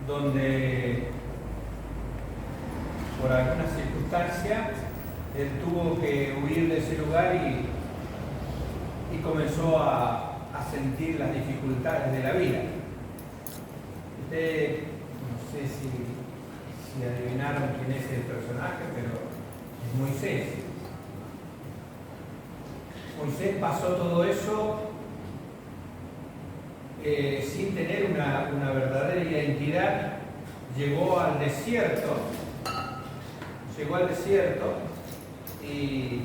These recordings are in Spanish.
donde por alguna circunstancia él tuvo que huir de ese lugar y comenzó a sentir las dificultades de la vida. Ustedes, no sé si adivinaron quién es el personaje, pero es Moisés. Moisés pasó todo eso sin tener una verdadera identidad. Llegó al desierto y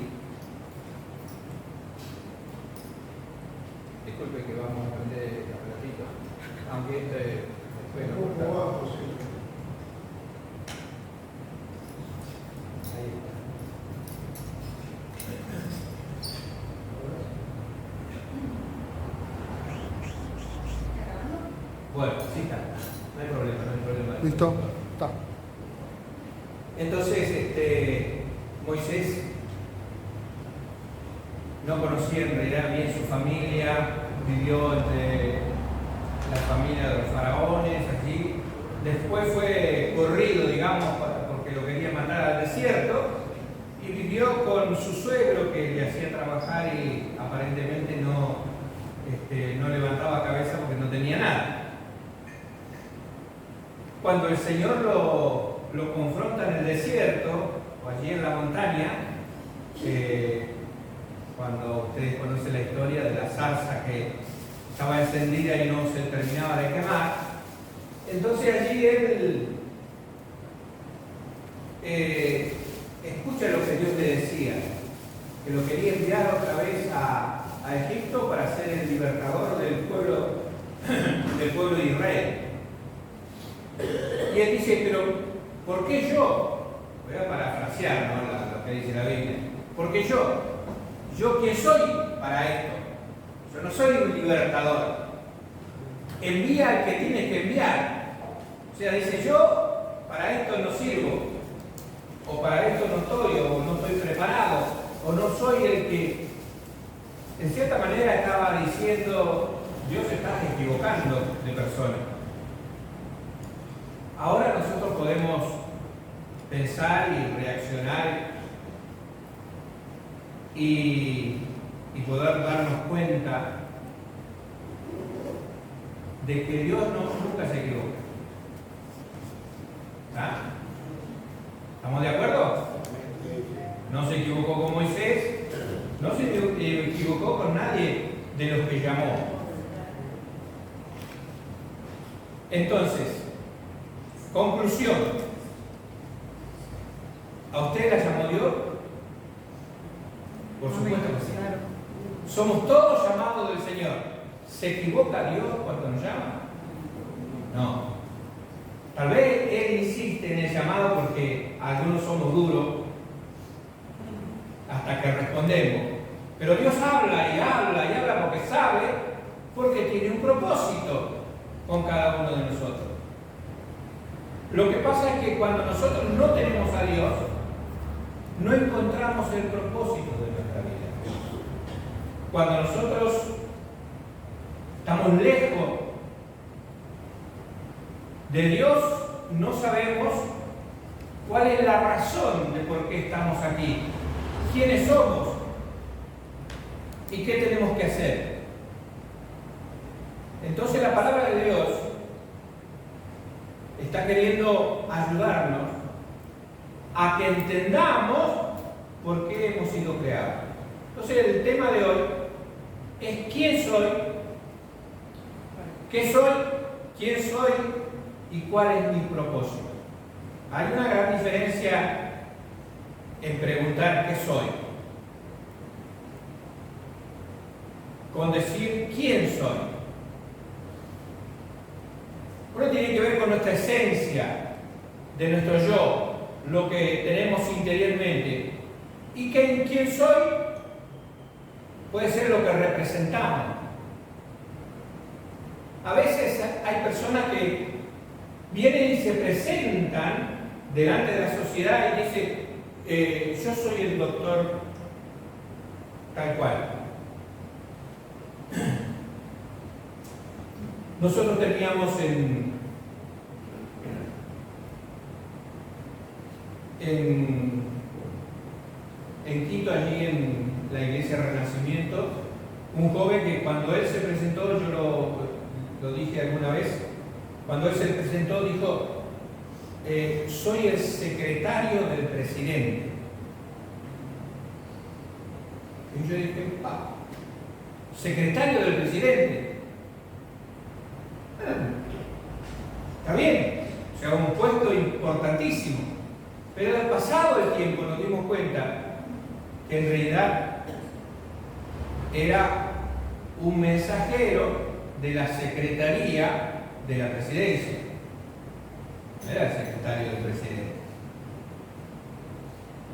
disculpe que vamos a prender el aparatito, aunque después no corta. Ahí está. Bueno, sí está. No hay problema. ¿Listo? Está. Entonces, Moisés no conocía en realidad bien su familia, vivió entre la familia de los faraones allí. Después fue corrido, digamos, porque lo quería mandar al desierto, y vivió con su suegro que le hacía trabajar y aparentemente no levantaba cabeza porque no tenía nada. Cuando el Señor lo confronta en el desierto, o allí en la montaña, cuando ustedes conocen la historia de la zarza que estaba encendida y no se terminaba de quemar, entonces allí él escucha lo que Dios le decía, que lo quería enviar otra vez a Egipto para ser el libertador del pueblo de Israel. Y él dice, pero ¿por qué yo? Voy a parafrasear, ¿no?, lo que dice la Biblia. ¿Por qué yo? ¿Yo quién soy para esto? Yo no soy un libertador. Envía al que tienes que enviar. O sea, dice, yo para esto no sirvo, o para esto no estoy, o no estoy preparado, o no soy el que... En cierta manera estaba diciendo, Dios está equivocando de persona. Ahora nosotros podemos pensar y reaccionar y poder darnos cuenta de que Dios nunca se equivoca. ¿Ah? ¿Estamos de acuerdo? No se equivocó con Moisés, no se equivocó con nadie de los que llamó. Entonces, conclusión. ¿A usted la llamó Dios? Por supuesto que sí. Somos todos llamados del Señor. ¿Se equivoca Dios cuando nos llama? No. Tal vez Él insiste en el llamado porque algunos somos duros hasta que respondemos. Pero Dios habla y habla y habla porque sabe, porque tiene un propósito con cada uno de nosotros. Lo que pasa es que cuando nosotros no tenemos a Dios, no encontramos el propósito de nuestra vida. Cuando nosotros estamos lejos de Dios, no sabemos cuál es la razón de por qué estamos aquí, quiénes somos y qué tenemos que hacer. Entonces la palabra de Dios está queriendo ayudarnos a que entendamos por qué hemos sido creados. Entonces el tema de hoy es quién soy, qué soy, quién soy y cuál es mi propósito. Hay una gran diferencia en preguntar qué soy con decir quién soy. Uno tiene que ver con nuestra esencia, de nuestro yo, lo que tenemos interiormente. Y quién soy puede ser lo que representamos. A veces hay personas que vienen y se presentan delante de la sociedad y dicen, yo soy el doctor tal cual. Nosotros teníamos en Quito, allí en la iglesia Renacimiento, un joven que cuando él se presentó, yo lo dije alguna vez, cuando él se presentó dijo, soy el secretario del presidente. Y yo dije, secretario del presidente. Está bien, o sea, un puesto importantísimo. Pero al pasado el tiempo nos dimos cuenta que en realidad era un mensajero de la secretaría de la presidencia. No era el secretario del presidente.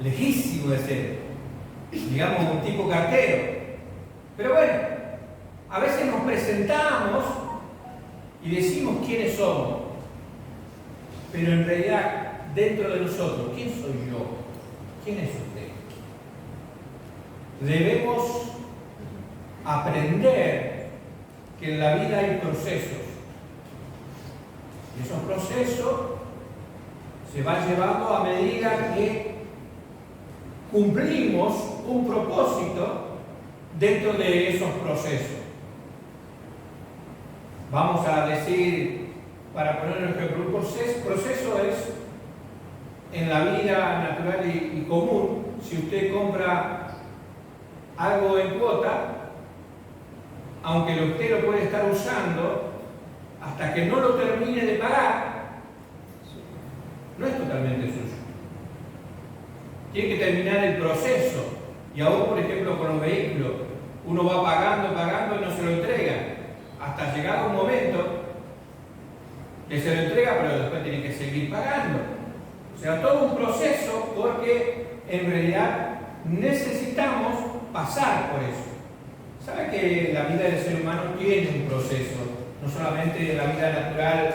Lejísimo de ser, digamos, un tipo cartero. Pero bueno, a veces nos presentamos y decimos quiénes somos, pero en realidad dentro de nosotros, ¿quién soy yo? ¿Quién es usted? Debemos aprender que en la vida hay procesos. Y esos procesos se van llevando a medida que cumplimos un propósito dentro de esos procesos. Vamos a decir, para poner un ejemplo, un proceso es en la vida natural y común. Si usted compra algo en cuota, aunque usted lo puede estar usando, hasta que no lo termine de pagar, no es totalmente suyo. Tiene que terminar el proceso. Y aún, por ejemplo, con los vehículos, uno va pagando y no se lo entrega. Hasta llegado un momento que se lo entrega, pero después tiene que seguir pagando. O sea, todo un proceso, porque en realidad necesitamos pasar por eso. ¿Sabe que la vida del ser humano tiene un proceso? No solamente la vida natural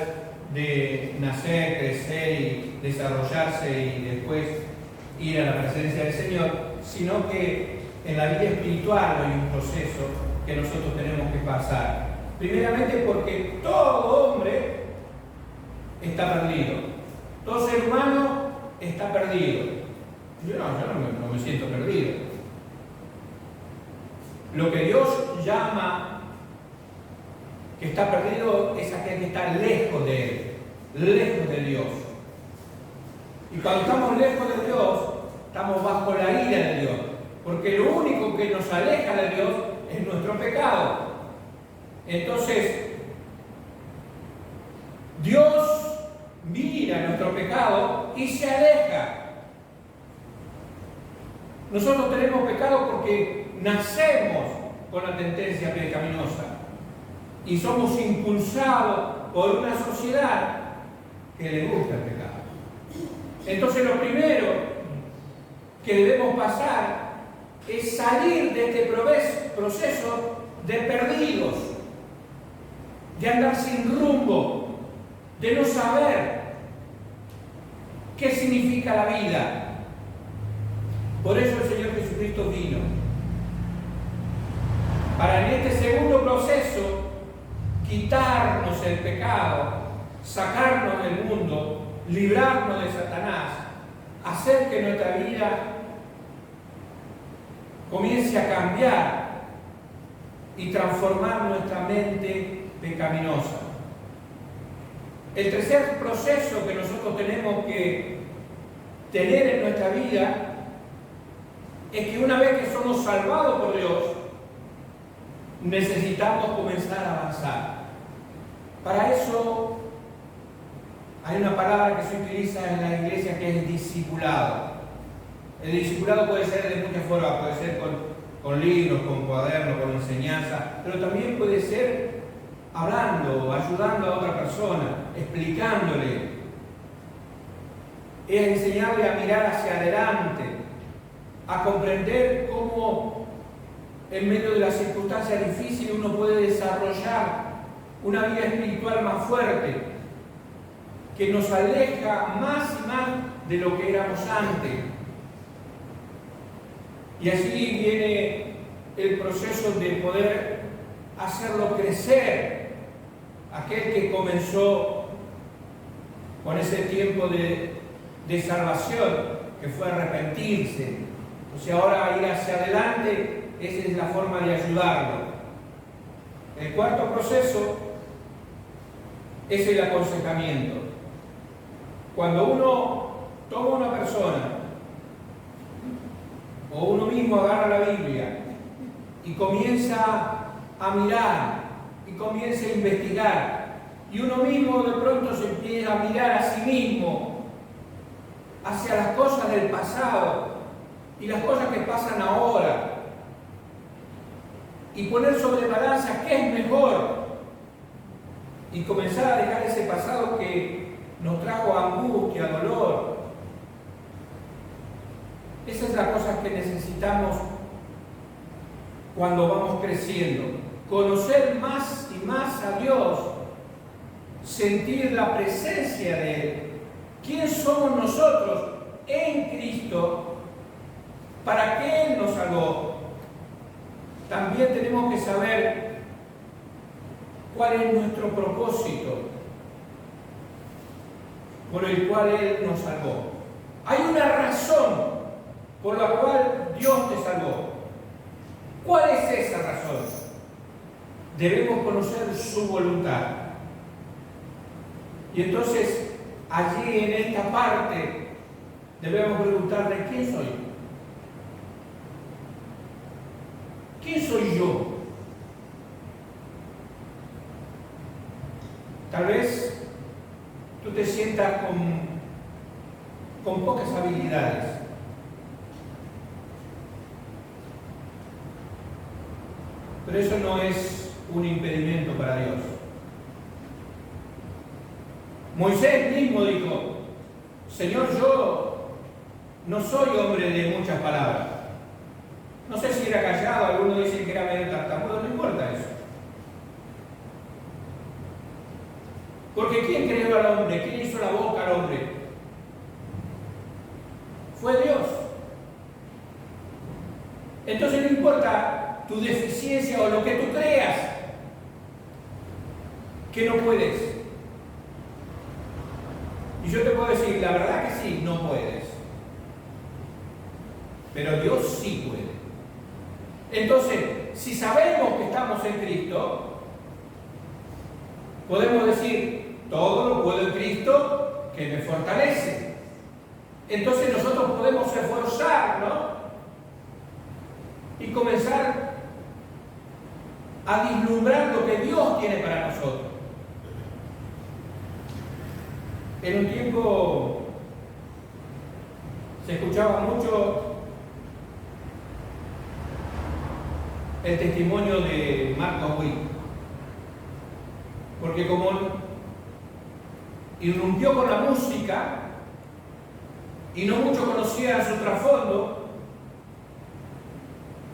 de nacer, crecer y desarrollarse y después ir a la presencia del Señor, sino que en la vida espiritual hay un proceso que nosotros tenemos que pasar. Primeramente porque todo hombre está perdido. Todo ser humano está perdido. Yo no me siento perdido. Lo que Dios llama que está perdido es aquel que está lejos de Él, lejos de Dios. Y cuando estamos lejos de Dios, estamos bajo la ira de Dios, porque lo único que nos aleja de Dios es nuestro pecado. Entonces, Dios mira nuestro pecado y se aleja. Nosotros tenemos pecado porque nacemos con la tendencia pecaminosa y somos impulsados por una sociedad que le gusta el pecado. Entonces, lo primero que debemos pasar es salir de este proceso de perdidos, de andar sin rumbo, de no saber qué significa la vida. Por eso el Señor Jesucristo vino, para en este segundo proceso quitarnos el pecado, sacarnos del mundo, librarnos de Satanás, hacer que nuestra vida comience a cambiar y transformar nuestra mente pecaminosa. El tercer proceso que nosotros tenemos que tener en nuestra vida es que una vez que somos salvados por Dios, necesitamos comenzar a avanzar. Para eso hay una palabra que se utiliza en la iglesia que es discipulado. El discipulado puede ser de muchas formas, puede ser con libros, con cuadernos, con enseñanza, pero también puede ser hablando, ayudando a otra persona, explicándole. Es enseñarle a mirar hacia adelante, a comprender cómo en medio de las circunstancias difíciles uno puede desarrollar una vida espiritual más fuerte, que nos aleja más y más de lo que éramos antes. Y así viene el proceso de poder hacerlo crecer, aquel que comenzó con ese tiempo de salvación, que fue arrepentirse. Entonces ahora ir hacia adelante, esa es la forma de ayudarlo. El cuarto proceso es el aconsejamiento. Cuando uno toma una persona o uno mismo agarra la Biblia y comienza a mirar y comienza a investigar, y uno mismo de pronto se empieza a mirar a sí mismo hacia las cosas del pasado y las cosas que pasan ahora, y poner sobre balanza qué es mejor, y comenzar a dejar ese pasado que nos trajo angustia, dolor. Esas son las cosas que necesitamos cuando vamos creciendo. Conocer más y más a Dios, sentir la presencia de Él. ¿Quién somos nosotros en Cristo? ¿Para qué Él nos salvó? También tenemos que saber cuál es nuestro propósito por el cual Él nos salvó. Hay una razón por la cual Dios te salvó. ¿Cuál es esa razón? Debemos conocer su voluntad. Y entonces, allí en esta parte, debemos preguntarle: ¿quién soy? ¿Quién soy yo? Tal vez tú te sientas con pocas habilidades. Pero eso no es un impedimento para Dios. Moisés mismo dijo: Señor, yo no soy hombre de muchas palabras. No sé si era callado, algunos dicen que era medio tartamudo, no importa eso. Porque ¿quién creó al hombre? ¿Quién hizo la boca al hombre? Fue Dios. Entonces no importa tu deficiencia o lo que tú creas que no puedes. Y yo te puedo decir, la verdad que sí, no puedes. Pero Dios sí puede. Entonces, si sabemos que estamos en Cristo, podemos decir: todo lo puedo en Cristo que me fortalece. Entonces nosotros podemos esforzarnos y comenzar a vislumbrar lo que Dios tiene para nosotros. En un tiempo se escuchaba mucho el testimonio de Marcos Witt, porque como irrumpió con la música y no mucho conocía su trasfondo,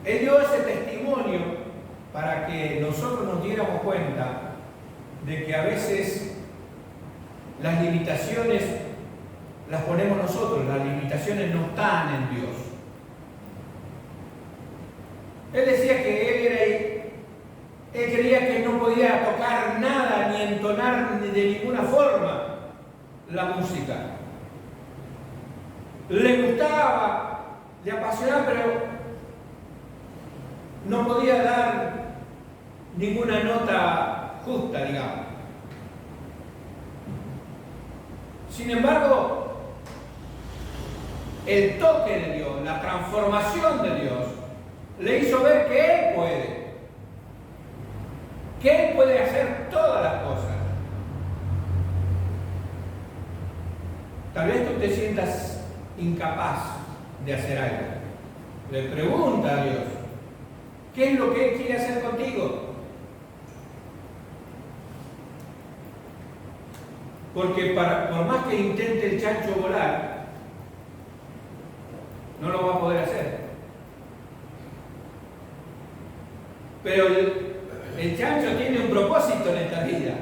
él dio ese testimonio para que nosotros nos diéramos cuenta de que a veces las limitaciones las ponemos nosotros, las limitaciones no están en Dios. Él decía que él creía que no podía tocar nada ni entonar de ninguna forma la música. Le gustaba, le apasionaba, pero no podía dar ninguna nota justa, digamos. Sin embargo, el toque de Dios, la transformación de Dios, le hizo ver que Él puede hacer todas las cosas. Tal vez tú te sientas incapaz de hacer algo. Le pregunta a Dios: ¿qué es lo que Él quiere hacer contigo? Porque por más que intente el chancho volar, no lo va a poder hacer. Pero el chancho tiene un propósito en esta vida.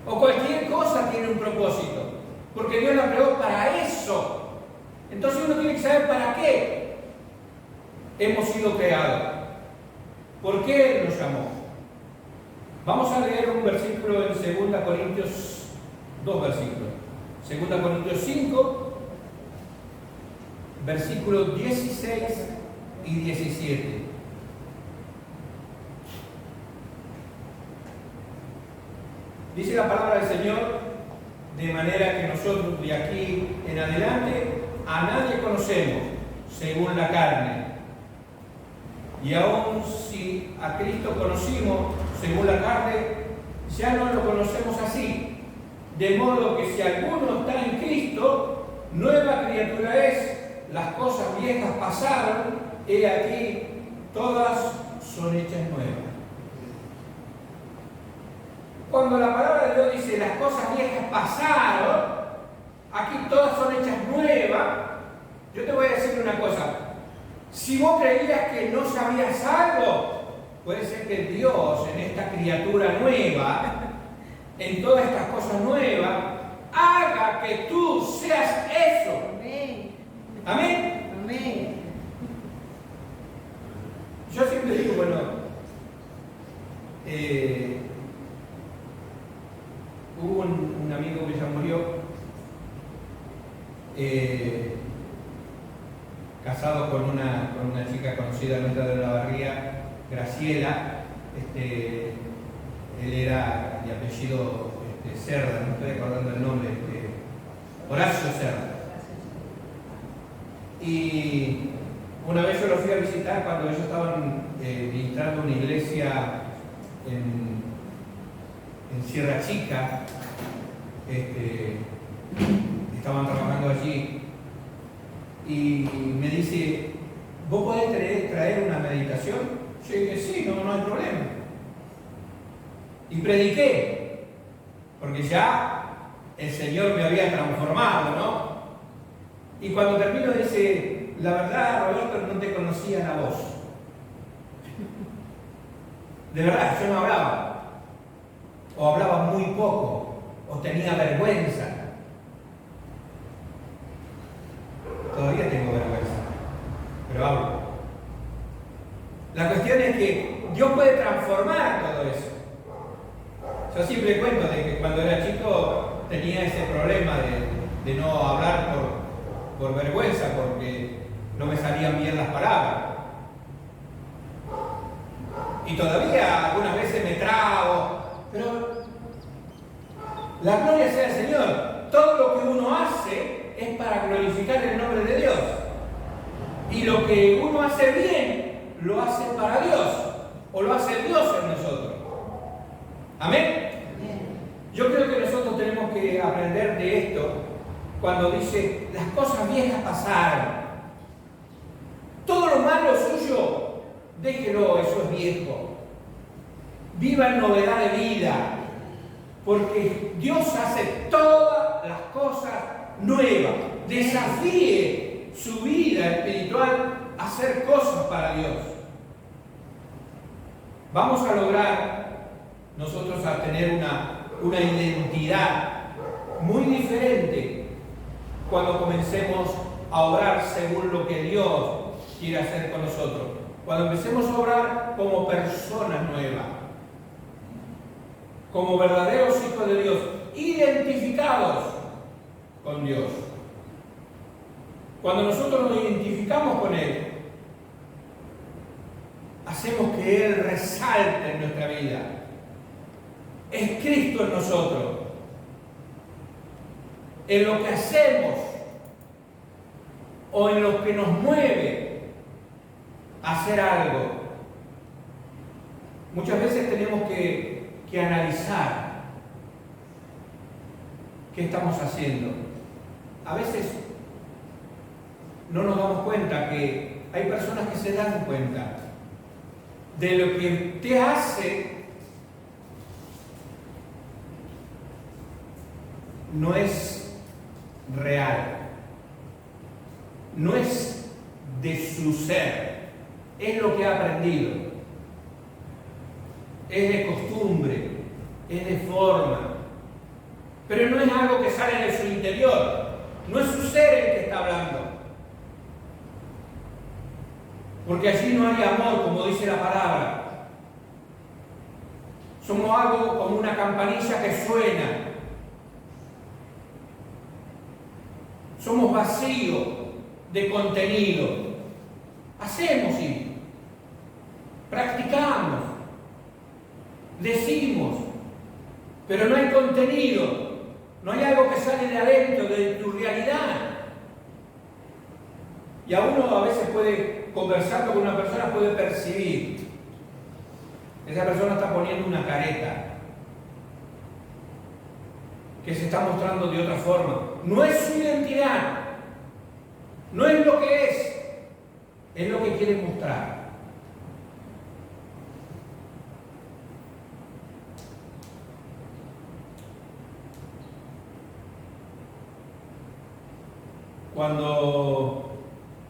O cualquier cosa tiene un propósito. Porque Dios la creó para eso. Entonces uno tiene que saber para qué hemos sido creados. ¿Por qué Él nos llamó? Vamos a leer un versículo en 2 Corintios, dos versículos. 2 Corintios 5 versículos 16 y 17. Dice la palabra del Señor, de manera que nosotros de aquí en adelante a nadie conocemos según la carne. Y aun si a Cristo conocimos según la carne, ya no lo conocemos así. De modo que si alguno está en Cristo, nueva criatura es. Las cosas viejas pasaron, he aquí, todas son hechas nuevas. Cuando la palabra de Dios dice las cosas viejas pasaron, aquí todas son hechas nuevas, yo te voy a decir una cosa. Si vos creías que no sabías algo, puede ser que Dios en esta criatura nueva, en todas estas cosas nuevas, haga que tú seas eso. Amén. Amén. Amén. Yo siempre digo, bueno, hubo un amigo que ya murió, casado con una chica conocida nuestra de la barría, Graciela. Él era de apellido Cerda, no estoy acordando el nombre, Horacio Cerda. Y una vez yo lo fui a visitar cuando ellos estaban ministrando una iglesia en Sierra Chica. Estaban trabajando allí y me dice, ¿vos podés traer una meditación? Yo dije, sí, no hay problema. Y prediqué, porque ya el Señor me había transformado, ¿no? Y cuando termino dice, la verdad, Roberto, no te conocía la voz. De verdad, yo no hablaba. O hablaba muy poco, o tenía vergüenza. Todavía tengo vergüenza, pero hablo. La cuestión es que Dios puede transformar todo eso. Yo siempre cuento de que cuando era chico tenía ese problema de no hablar por vergüenza, porque no me salían bien las palabras. Y todavía algunas veces me trabo, pero la gloria sea al Señor. Todo lo que uno hace es para glorificar el nombre de Dios. Y lo que uno hace bien, lo hace para Dios, o lo hace Dios en nosotros. ¿Amén? Yo creo que nosotros tenemos que aprender de esto cuando dice, las cosas viejas pasaron. Todo lo malo suyo, déjelo, eso es viejo. Viva en novedad de vida, porque Dios hace todas las cosas nuevas. Desafíe su vida espiritual a hacer cosas para Dios. Vamos a lograr nosotros a tener una identidad muy diferente cuando comencemos a orar según lo que Dios quiere hacer con nosotros. Cuando empecemos a orar como personas nuevas, como verdaderos hijos de Dios, identificados con Dios. Cuando nosotros nos identificamos con Él, hacemos que Él resalte en nuestra vida. Es Cristo en nosotros. En lo que hacemos o en lo que nos mueve a hacer algo. Muchas veces tenemos que analizar qué estamos haciendo. A veces no nos damos cuenta que hay personas que se dan cuenta de lo que te hace no es real, no es de su ser, es lo que ha aprendido, es de costumbre, es de forma, pero no es algo que sale de su interior, no es su ser el que está hablando, porque allí no hay amor, como dice la palabra. Somos algo como una campanilla que suena. Somos vacíos, de contenido. Hacemos, sí. Practicamos. Decimos. Pero no hay contenido. No hay algo que sale de adentro, de tu realidad. Y a uno a veces puede, conversando con una persona, puede percibir. Esa persona está poniendo una careta. Que se está mostrando de otra forma. No es su identidad. No es lo que es lo que quiere mostrar. Cuando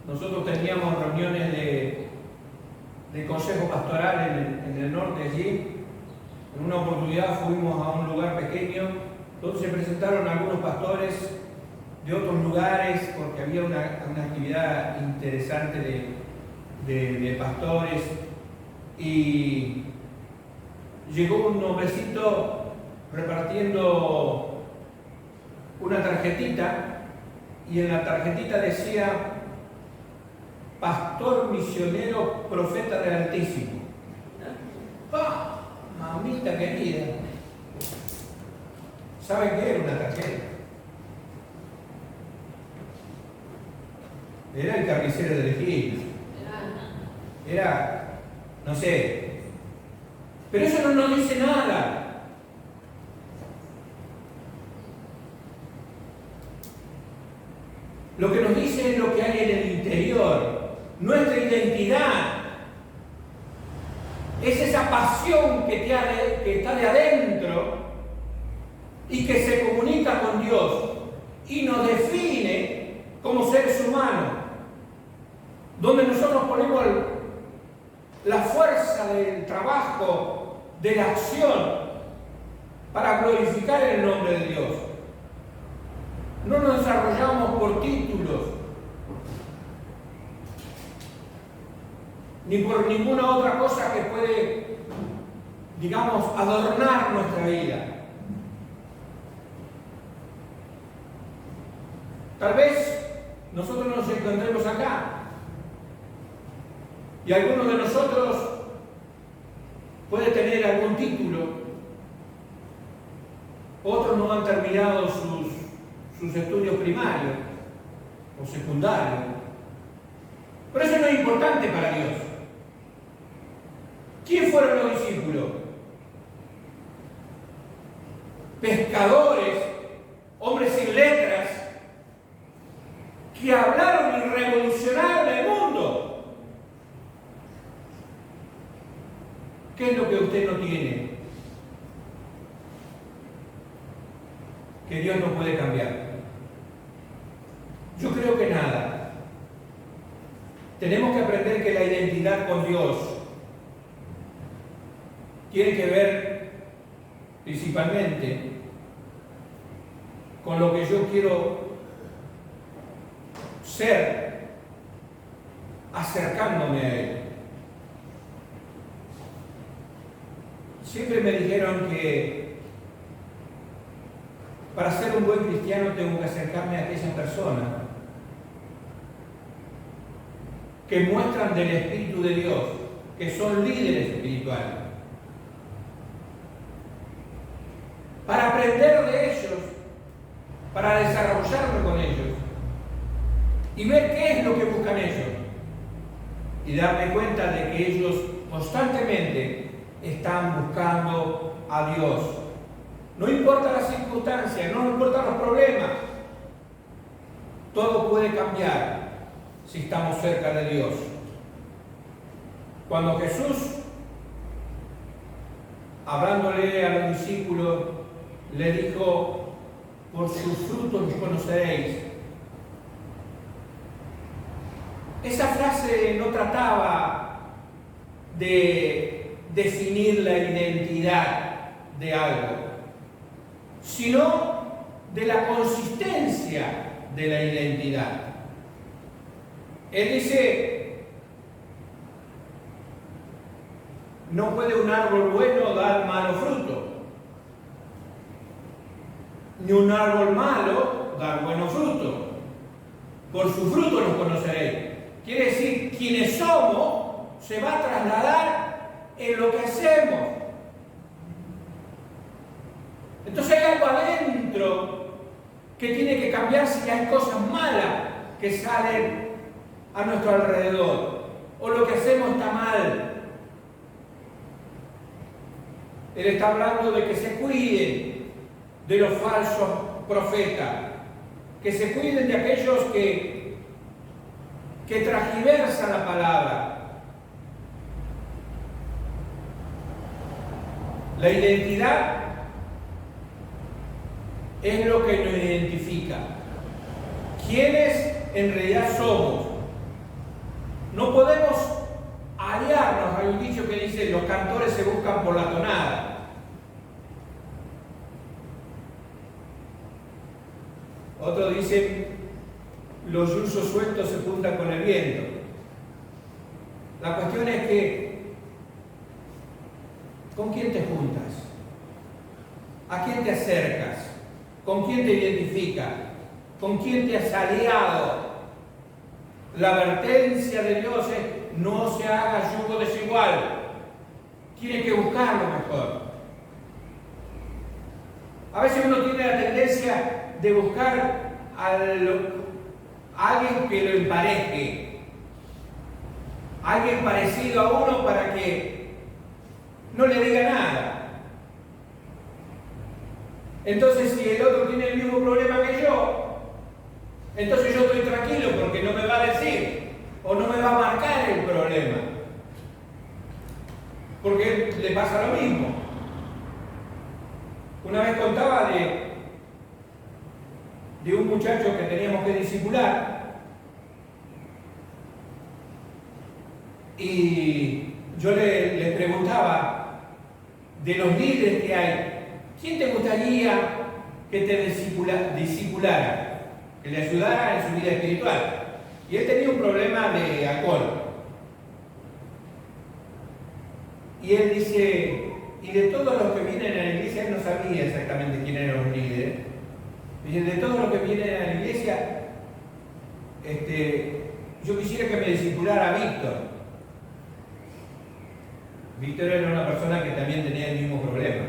nosotros teníamos reuniones de consejo pastoral en el norte allí, en una oportunidad fuimos a un lugar pequeño donde se presentaron algunos pastores de otros lugares, porque había una actividad interesante de pastores, y llegó un hombrecito repartiendo una tarjetita, y en la tarjetita decía pastor misionero profeta del Altísimo. ¡Ah! Mamita querida. ¿Saben qué era una tarjeta? Era el carnicero del Egipto. Era, no sé. Pero eso no nos dice nada. Lo que nos dice es lo que hay en el interior. Nuestra identidad es esa pasión que está de adentro y que se comunica con Dios y nos define como seres humanos, donde nosotros ponemos la fuerza del trabajo, de la acción, para glorificar el nombre de Dios. No nos desarrollamos por títulos, ni por ninguna otra cosa que puede, digamos, adornar nuestra vida. Tal vez nosotros nos encontremos acá y algunos de nosotros puede tener algún título, otros no han terminado sus estudios primarios o secundarios, pero eso no es importante para Dios. ¿Quién fueron los discípulos? Pescadores, hombres sin letras, que hablaron y revolucionaron el mundo. ¿Qué es lo que usted no tiene? Que Dios no puede cambiar. Yo creo que nada. Tenemos que aprender que la identidad con Dios tiene que ver principalmente con lo que yo quiero ser acercándome a Él. Siempre me dijeron que para ser un buen cristiano tengo que acercarme a aquellas personas que muestran del Espíritu de Dios, que son líderes espirituales, para aprender de ellos, para desarrollarme con ellos y ver qué es lo que buscan ellos y darme cuenta de que ellos constantemente están buscando a Dios. No importa las circunstancias, no importan los problemas, todo puede cambiar si estamos cerca de Dios. Cuando Jesús, hablándole a los discípulos, le dijo: por sus frutos los conoceréis. Esa frase no trataba de definir la identidad de algo, sino de la consistencia de la identidad. Él dice: no puede un árbol bueno dar malo fruto, ni un árbol malo dar bueno fruto. Por sus frutos los conoceréis. Quiere decir, quienes somos se va a trasladar en lo que hacemos. Entonces hay algo adentro que tiene que cambiarse y hay cosas malas que salen a nuestro alrededor. O lo que hacemos está mal. Él está hablando de que se cuiden de los falsos profetas, que se cuiden de aquellos que transgiversan la palabra. La identidad es lo que nos identifica. ¿Quiénes en realidad somos? No podemos aliarnos. Hay un dicho que dice: los cantores se buscan por la tonada. Otro dice: los yuyos sueltos se juntan con el viento. La cuestión es que, ¿con quién te juntas? ¿A quién te acercas? ¿Con quién te identificas? ¿Con quién te has aliado? La advertencia de Dios es: no se haga yugo desigual. Tiene que buscar lo mejor. A veces uno tiene la tendencia de buscar a alguien que lo empareje, alguien parecido a uno para que no le diga nada. Entonces, si el otro tiene el mismo problema que yo, entonces yo estoy tranquilo porque no me va a decir o no me va a marcar el problema, porque le pasa lo mismo. Una vez contaba de un muchacho que teníamos que discipular, y yo le preguntaba de los líderes que hay, ¿quién te gustaría que te discipulara, que le ayudara en su vida espiritual? Y él tenía un problema de alcohol. Y él dice, y de todos los que vienen a la iglesia, él no sabía exactamente quién eran los líderes. Dice, de todos los que vienen a la iglesia, yo quisiera que me discipulara a Víctor. Víctor era una persona que también tenía el mismo problema.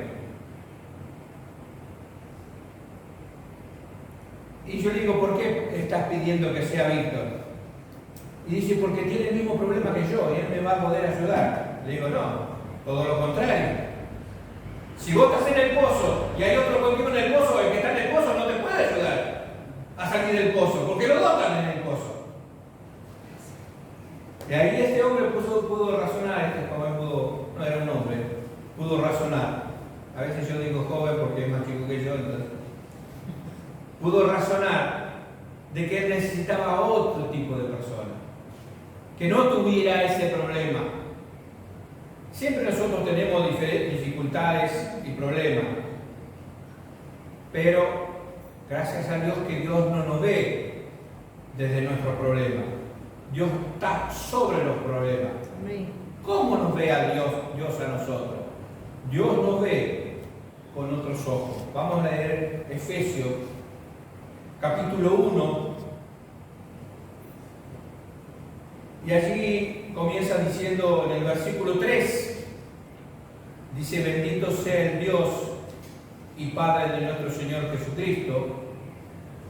Y yo le digo, ¿por qué estás pidiendo que sea Víctor? Y dice, porque tiene el mismo problema que yo y él me va a poder ayudar. Le digo, no, todo lo contrario. Si vos estás en el pozo y hay otro contigo en el pozo, el que está en el pozo no te puede ayudar a salir del pozo, porque los dos están en el pozo. Y ahí este hombre pudo razonar, este joven no era un hombre, pudo razonar. A veces yo digo joven porque es más chico que yo, entonces. Pudo razonar de que él necesitaba otro tipo de persona, que no tuviera ese problema. Siempre nosotros tenemos diferentes dificultades y problemas, pero gracias a Dios que Dios no nos ve desde nuestros problemas. Dios está sobre los problemas. ¿Cómo nos ve a Dios a nosotros? Dios nos ve con otros ojos. Vamos a leer Efesios capítulo 1, y allí comienza diciendo en el versículo 3, dice: bendito sea el Dios y Padre de nuestro Señor Jesucristo,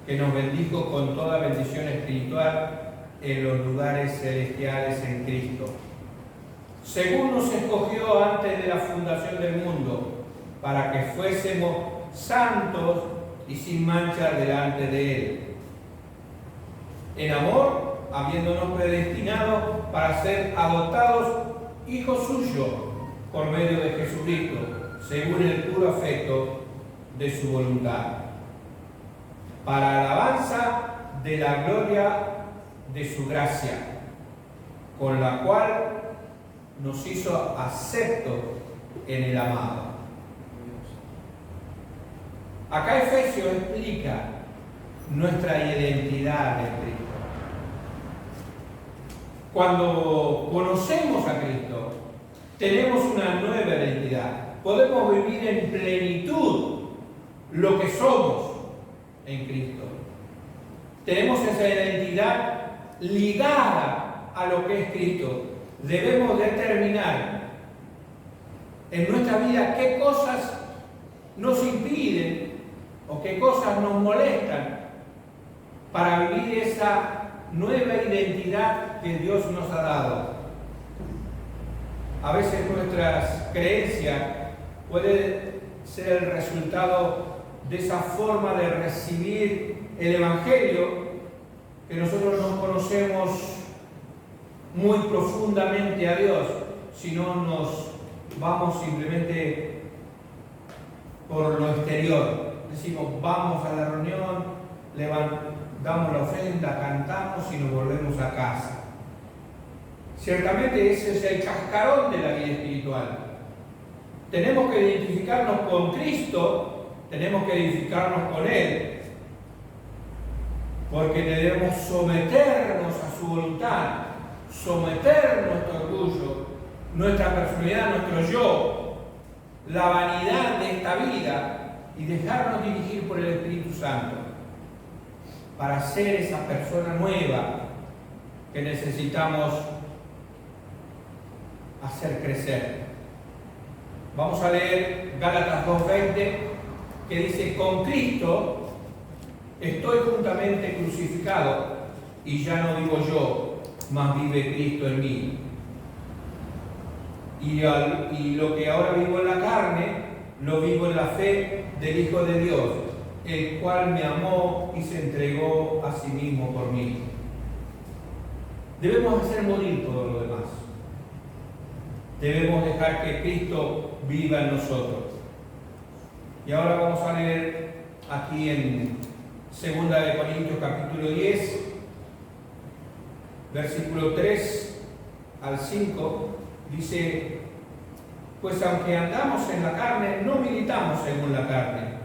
que nos bendijo con toda bendición espiritual en los lugares celestiales en Cristo, según nos escogió antes de la fundación del mundo, para que fuésemos santos y sin mancha delante de Él, en amor, habiéndonos predestinado para ser adoptados hijos suyos por medio de Jesucristo, según el puro afecto de su voluntad, para alabanza de la gloria de su gracia, con la cual nos hizo aceptos en el amado. Acá Efesios explica nuestra identidad en Cristo. Cuando conocemos a Cristo, tenemos una nueva identidad. Podemos vivir en plenitud lo que somos en Cristo. tenemos esa identidad ligada a lo que es Cristo. Debemos determinar en nuestra vida qué cosas nos impiden o qué cosas nos molestan para vivir esa nueva identidad que Dios nos ha dado. A veces nuestras creencias pueden ser el resultado de esa forma de recibir el Evangelio, que nosotros no conocemos muy profundamente a Dios, sino nos vamos simplemente por lo exterior. Decimos, vamos a la reunión, damos la ofrenda, cantamos y nos volvemos a casa. Ciertamente ese es el cascarón de la vida espiritual. Tenemos que identificarnos con Cristo, tenemos que identificarnos con Él, porque debemos someternos a su voluntad, someter nuestro orgullo, nuestra personalidad, nuestro yo, la vanidad de esta vida y dejarnos dirigir por el Espíritu Santo para ser esa persona nueva que necesitamos hacer crecer. Vamos a leer Gálatas 2:20, que dice: con Cristo estoy juntamente crucificado y ya no vivo yo, mas vive Cristo en mí. Y lo que ahora vivo en la carne, lo vivo en la fe del Hijo de Dios, el cual me amó y se entregó a sí mismo por mí. Debemos hacer morir todo lo demás. Debemos dejar que Cristo viva en nosotros. Y ahora vamos a leer aquí en 2 de Corintios capítulo 10, versículo 3 al 5, dice: pues aunque andamos en la carne, no militamos según la carne,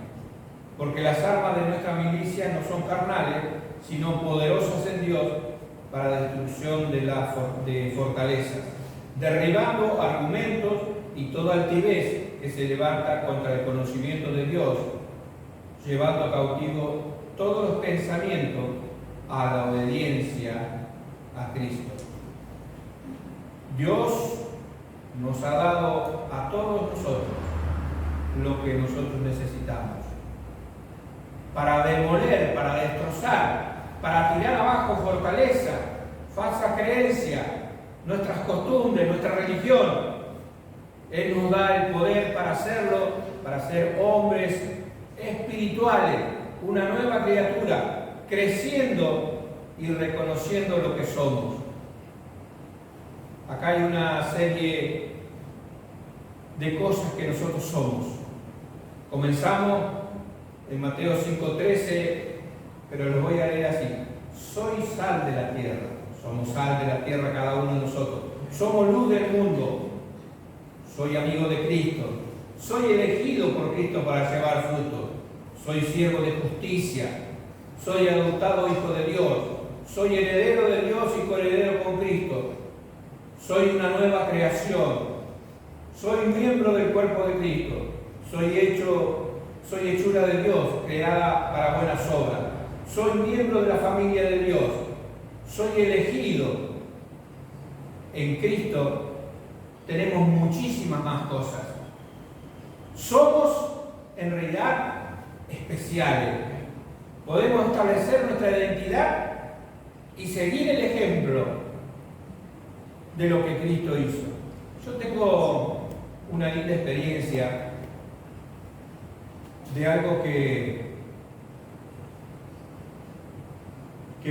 porque las armas de nuestra milicia no son carnales, sino poderosas en Dios para la destrucción de fortalezas, derribando argumentos y toda altivez que se levanta contra el conocimiento de Dios, llevando cautivo todos los pensamientos a la obediencia a Cristo. Dios nos ha dado a todos nosotros lo que nosotros necesitamos para demoler, para destrozar, para tirar abajo fortaleza, falsa creencia, nuestras costumbres, nuestra religión. Él nos da el poder para hacerlo, para ser hombres espirituales, una nueva criatura, creciendo y reconociendo lo que somos. Acá hay una serie de cosas que nosotros somos. Comenzamos en Mateo 5:13, pero lo voy a leer así: soy sal de la tierra. Somos sal de la tierra cada uno de nosotros. Somos luz del mundo. Soy amigo de Cristo. Soy elegido por Cristo para llevar fruto. Soy siervo de justicia. Soy adoptado hijo de Dios. Soy heredero de Dios y coheredero con Cristo. Soy una nueva creación. Soy miembro del cuerpo de Cristo. Soy hechura de Dios, creada para buenas obras. Soy miembro de la familia de Dios. Soy elegido. En Cristo tenemos muchísimas más cosas. Somos en realidad especiales. Podemos establecer nuestra identidad y seguir el ejemplo de lo que Cristo hizo. Yo tengo una linda experiencia de algo que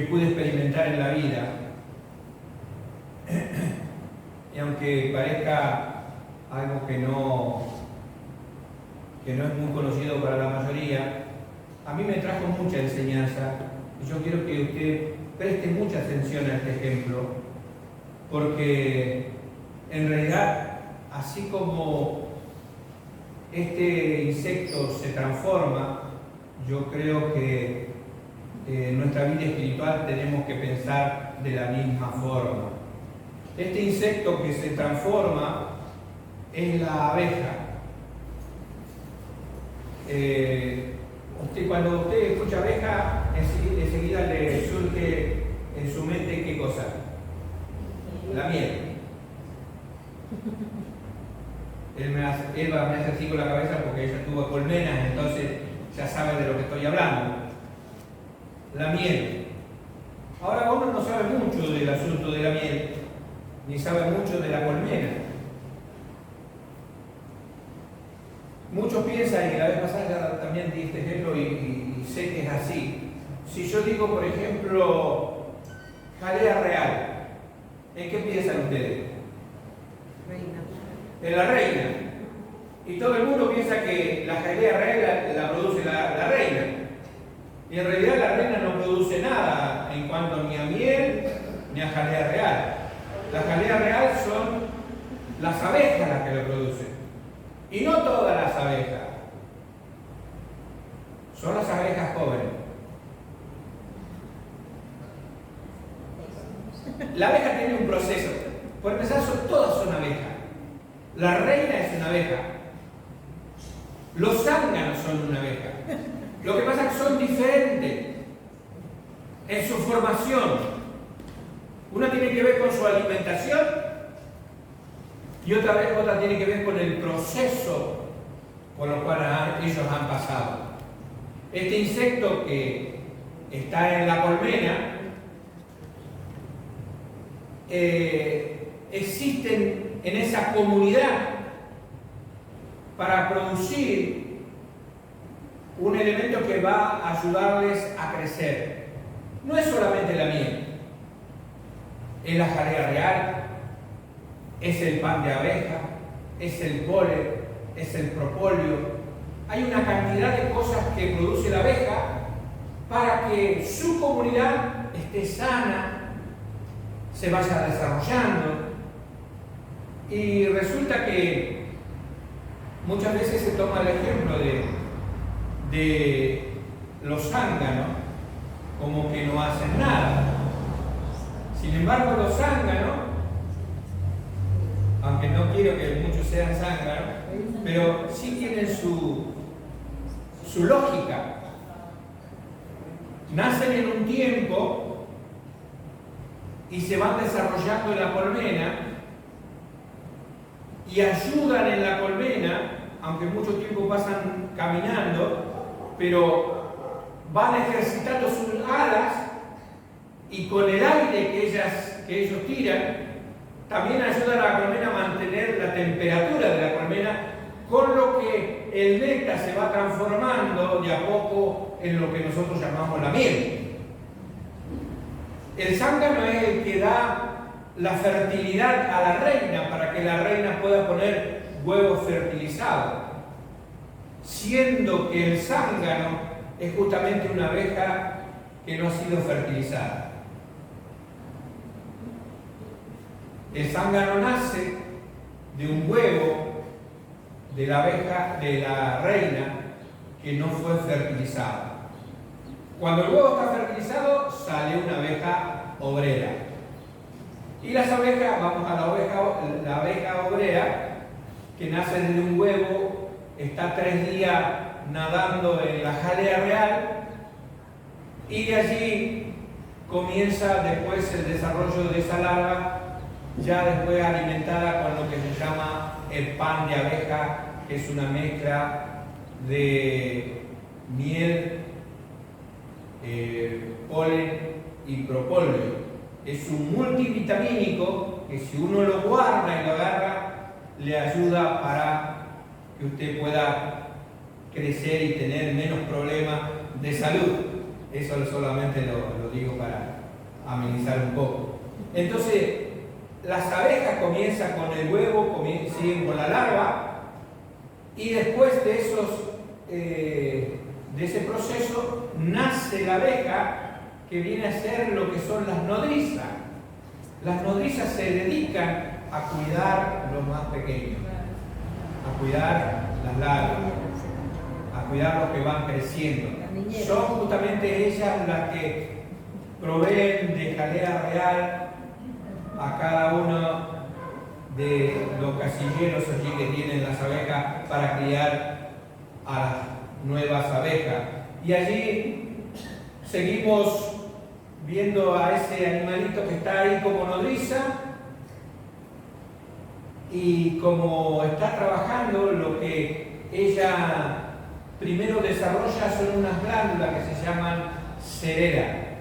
pude experimentar en la vida. Y aunque parezca algo que no es muy conocido para la mayoría, a mí me trajo mucha enseñanza y yo quiero que usted preste mucha atención a este ejemplo, porque en realidad, así como este insecto se transforma, yo creo que en nuestra vida espiritual tenemos que pensar de la misma forma. Este insecto que se transforma es la abeja. Cuando usted escucha abeja, enseguida le surge en su mente qué cosa? La miel. Eva me hace así con la cabeza porque ella tuvo colmenas, entonces ya sabe de lo que estoy hablando. La miel. Ahora uno no sabe mucho del asunto de la miel, ni sabe mucho de la colmena. Muchos piensan, y la vez pasada también di este ejemplo y sé que es así. Si yo digo, por ejemplo, jalea real, ¿en qué piensan ustedes? Reina. En la reina. Y todo el mundo piensa que la jalea real la produce la reina. Y en realidad la reina no produce nada en cuanto ni a miel ni a jalea real. La jalea real son las abejas las que lo producen. Y no todas las abejas. Son las abejas jóvenes. La abeja tiene un proceso. Por empezar, todas son abejas. La reina es una abeja. Los zánganos son una abeja. Lo que pasa es que son diferentes en su formación. Una tiene que ver con su alimentación y otra tiene que ver con el proceso por el cual ellos han pasado. Este insecto que está en la colmena existen en esa comunidad para producir un elemento que va a ayudarles a crecer. No es solamente la miel, es la jalea real, es el pan de abeja, es el polen, es el propóleo. Hay una cantidad de cosas que produce la abeja para que su comunidad esté sana, se vaya desarrollando. Y resulta que muchas veces se toma el ejemplo de los zánganos como que no hacen nada. Sin embargo, los zánganos, aunque no quiero que muchos sean zánganos, pero sí tienen su lógica. Nacen en un tiempo y se van desarrollando en la colmena y ayudan en la colmena, aunque mucho tiempo pasan caminando, pero van ejercitando sus alas y con el aire que ellos tiran, también ayudan a la colmena a mantener la temperatura de la colmena, con lo que el néctar se va transformando de a poco en lo que nosotros llamamos la miel. El zángano es el que da la fertilidad a la reina para que la reina pueda poner huevos fertilizados, siendo que el zángano es justamente una abeja que no ha sido fertilizada. El zángano nace de un huevo de la abeja, de la reina, que no fue fertilizado. Cuando el huevo está fertilizado, sale una abeja obrera. Y las abejas, vamos a la abeja obrera, que nace desde un huevo, está 3 días nadando en la jalea real, y de allí comienza después el desarrollo de esa larva, ya después alimentada con lo que se llama el pan de abeja, que es una mezcla de miel, polen y propóleo. Es un multivitamínico que si uno lo guarda y lo agarra, le ayuda para que usted pueda crecer y tener menos problemas de salud. Eso solamente lo digo para amenizar un poco. Entonces, las abejas comienzan con el huevo, siguen con la larva, y después de ese proceso nace la abeja, que viene a ser lo que son las nodrizas. Las nodrizas se dedican a cuidar los más pequeños, a cuidar las larvas, a cuidar los que van creciendo. Son justamente ellas las que proveen de jalea real a cada uno de los casilleros allí que tienen las abejas para criar a las nuevas abejas. Y allí seguimos viendo a ese animalito que está ahí como nodriza, y como está trabajando, lo que ella primero desarrolla son unas glándulas que se llaman cerera.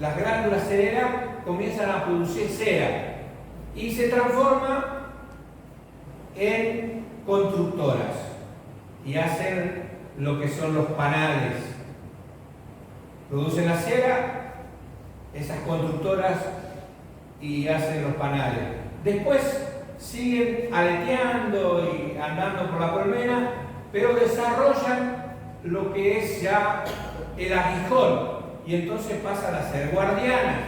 Las glándulas cerera comienzan a producir cera y se transforma en constructoras y hacen lo que son los panales. Producen la cera, esas constructoras, y hacen los panales. Después siguen aleteando y andando por la colmena, pero desarrollan lo que es ya el aguijón, y entonces pasan a ser guardianas.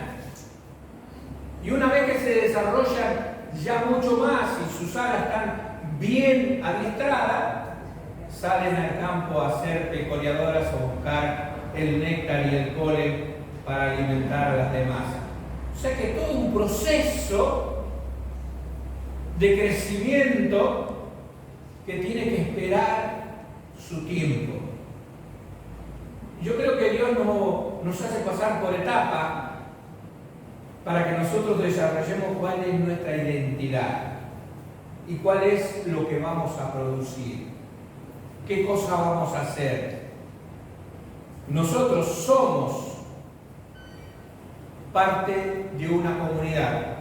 Y una vez que se desarrollan ya mucho más y sus alas están bien adiestradas, salen al campo a ser pecoreadoras, a buscar el néctar y el polen para alimentar a las demás. O sea que todo un proceso de crecimiento que tiene que esperar su tiempo. Yo creo que Dios nos hace pasar por etapas para que nosotros desarrollemos cuál es nuestra identidad y cuál es lo que vamos a producir, qué cosa vamos a hacer. Nosotros somos parte de una comunidad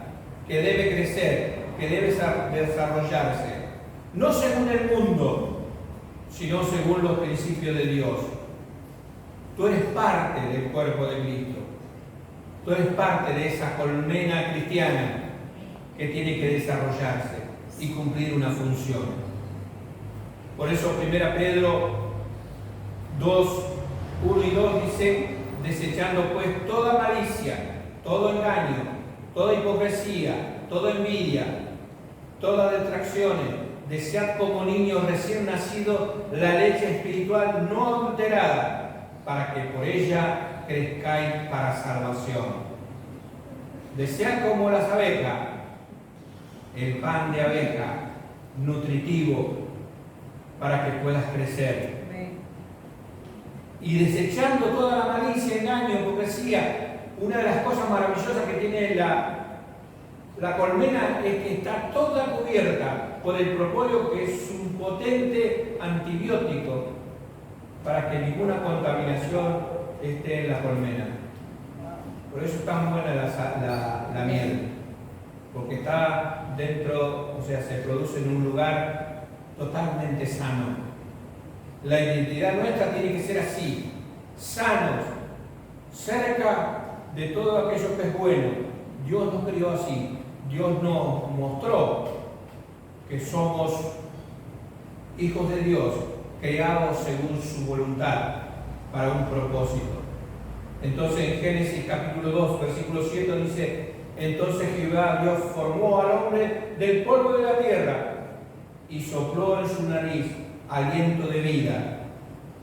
que debe crecer, que debe desarrollarse, no según el mundo, sino según los principios de Dios. Tú eres parte del cuerpo de Cristo. Tú eres parte de esa colmena cristiana que tiene que desarrollarse y cumplir una función. Por eso 1 Pedro 2, 1 y 2 dice: desechando pues toda malicia, todo engaño, toda hipocresía, toda envidia, todas detracciones, desead como niños recién nacidos la leche espiritual no adulterada, para que por ella crezcáis para salvación. Desead como las abejas el pan de abeja nutritivo para que puedas crecer. Y desechando toda la malicia, engaño, hipocresía, una de las cosas maravillosas que tiene la colmena es que está toda cubierta por el propóleo, que es un potente antibiótico para que ninguna contaminación esté en la colmena. Por eso es tan buena la miel, porque está dentro, o sea, se produce en un lugar totalmente sano. La identidad nuestra tiene que ser así, sanos, cerca de todo aquello que es bueno. Dios nos crió así, Dios nos mostró que somos hijos de Dios, creados según su voluntad, para un propósito. Entonces en Génesis capítulo 2, versículo 7 dice: entonces Jehová Dios formó al hombre del polvo de la tierra y sopló en su nariz aliento de vida,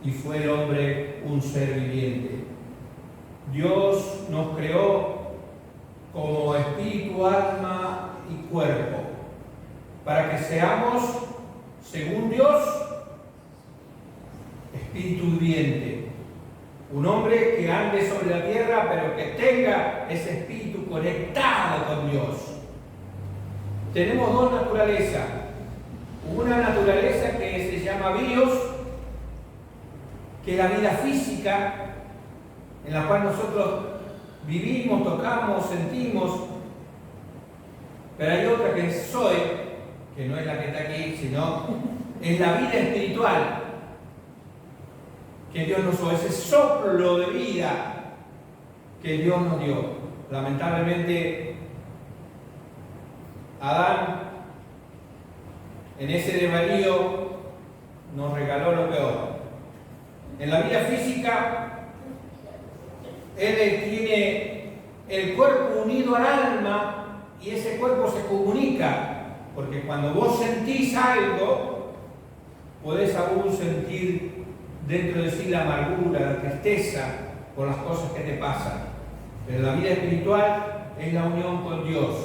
y fue el hombre un ser viviente. Dios nos creó como espíritu, alma y cuerpo, para que seamos, según Dios, espíritu viviente. Un hombre que ande sobre la tierra, pero que tenga ese espíritu conectado con Dios. Tenemos dos naturalezas. Una naturaleza que se llama bios, que es la vida física, en la cual nosotros vivimos, tocamos, sentimos. Pero hay otra que es zoe, que no es la que está aquí, sino es la vida espiritual que Dios nos dio, ese soplo de vida que Dios nos dio. Lamentablemente, Adán, en ese desvarío, nos regaló lo peor. En la vida física, Él tiene el cuerpo unido al alma, y ese cuerpo se comunica, porque cuando vos sentís algo, podés aún sentir dentro de sí la amargura, la tristeza por las cosas que te pasan. Pero la vida espiritual es la unión con Dios.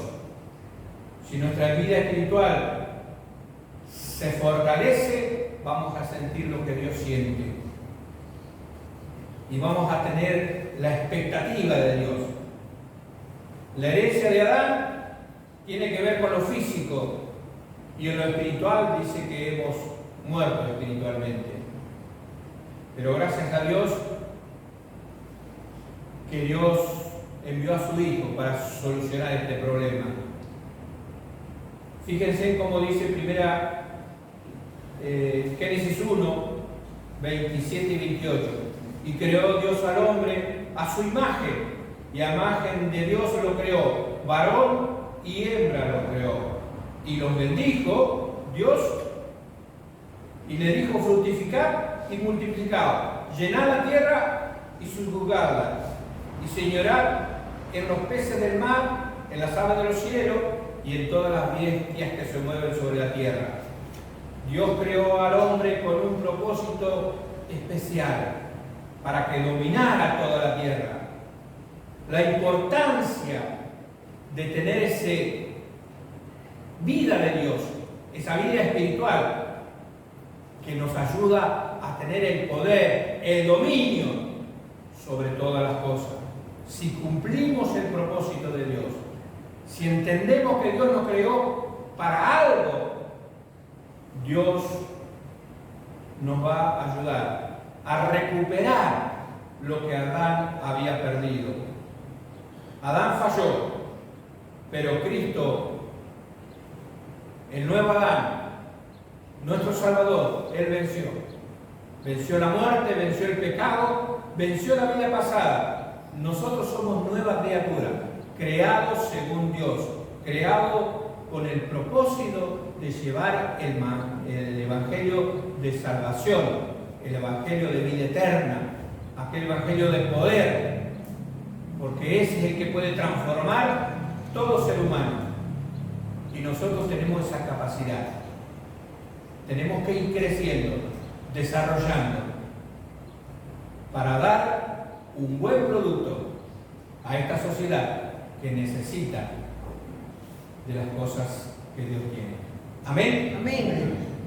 Si nuestra vida espiritual se fortalece, vamos a sentir lo que Dios siente. Y vamos a tener la expectativa de Dios. La herencia de Adán tiene que ver con lo físico y en lo espiritual dice que hemos muerto espiritualmente. Pero gracias a Dios que Dios envió a su Hijo para solucionar este problema. Fíjense cómo dice Génesis 1, 27 y 28. Y creó Dios al hombre a su imagen, y a imagen de Dios lo creó, varón y hembra lo creó. Y los bendijo Dios y le dijo: fructificad y multiplicad, llenad la tierra y sojuzgadla, y señorad en los peces del mar, en las aves de los cielos y en todas las bestias que se mueven sobre la tierra. Dios creó al hombre con un propósito especial, para que dominara toda la tierra. La importancia de tener esa vida de Dios, esa vida espiritual, que nos ayuda a tener el poder, el dominio sobre todas las cosas. Si cumplimos el propósito de Dios, si entendemos que Dios nos creó para algo, Dios nos va a ayudar a recuperar lo que Adán había perdido. Adán falló, pero Cristo, el nuevo Adán, nuestro Salvador, Él venció. Venció la muerte, venció el pecado, venció la vida pasada. Nosotros somos nuevas criaturas, creados según Dios, creados con el propósito de llevar el Evangelio de salvación, el Evangelio de vida eterna, aquel Evangelio de poder, porque ese es el que puede transformar todo ser humano. Y nosotros tenemos esa capacidad. Tenemos que ir creciendo, desarrollando, para dar un buen producto a esta sociedad que necesita de las cosas que Dios tiene. Amén. Amén.